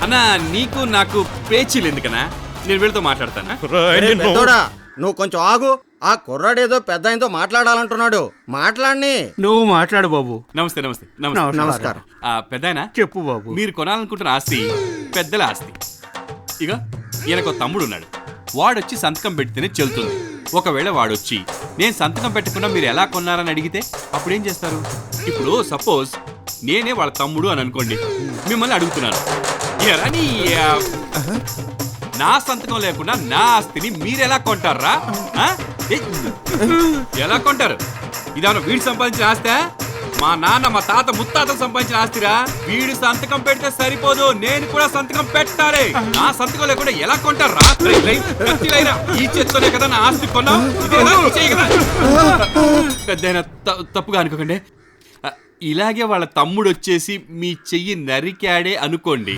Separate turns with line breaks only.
అన్నా నీకు నాకు పేచీలు ఎందుకనా, నేను వీళ్ళతో మాట్లాడతానా.
నువ్వు కొంచెం ఆగు. ఆ కుర్రాడేదో పెద్ద ఆయనతో మాట్లాడాలంటున్నాడు. మాట్లాడిని.
నువ్వు మాట్లాడు బాబు.
నమస్తే నమస్తే
నమస్కారం.
పెద్దాయనా,
చెప్పు బాబు.
మీరు కొనాలనుకుంటున్న ఆస్తి పెద్దల ఆస్తి. ఇక ఈయనకు తమ్ముడు ఉన్నాడు, వాడొచ్చి సంతకం పెడితేనే చెల్లుతుంది. ఒకవేళ వాడొచ్చి నేను సంతకం పెట్టకుండా మీరు ఎలా కొన్నారని అడిగితే అప్పుడు ఏం చేస్తారు? ఇప్పుడు సపోజ్ నేనే వాళ్ళ తమ్ముడు అని అనుకోండి, మిమ్మల్ని అడుగుతున్నాను, ఎరా నీ నా సంతకం లేకుండా నా ఆస్తిని మీరెలా కొంటారా? ఎలా కొంటారు? ఇదాను వీడు సంపాదించిన ఆస్తా? మా నాన్న మా తాత ముత్తాతలు సంపాదించిన ఆస్తిరా. వీడు సంతకం పెడితే సరిపోదు, నేను కూడా సంతకం పెట్టాలి. నా సంతకం లేకుండా ఎలా కొంటారా? ఈ చేత్తోనే కదా నా ఆస్తి కొన్నా. పెద్దయినా తప్పుగా అనుకోకండి. ఇలాగే వాళ్ళ తమ్ముడు వచ్చేసి మీ చెయ్యి నరికాడే అనుకోండి,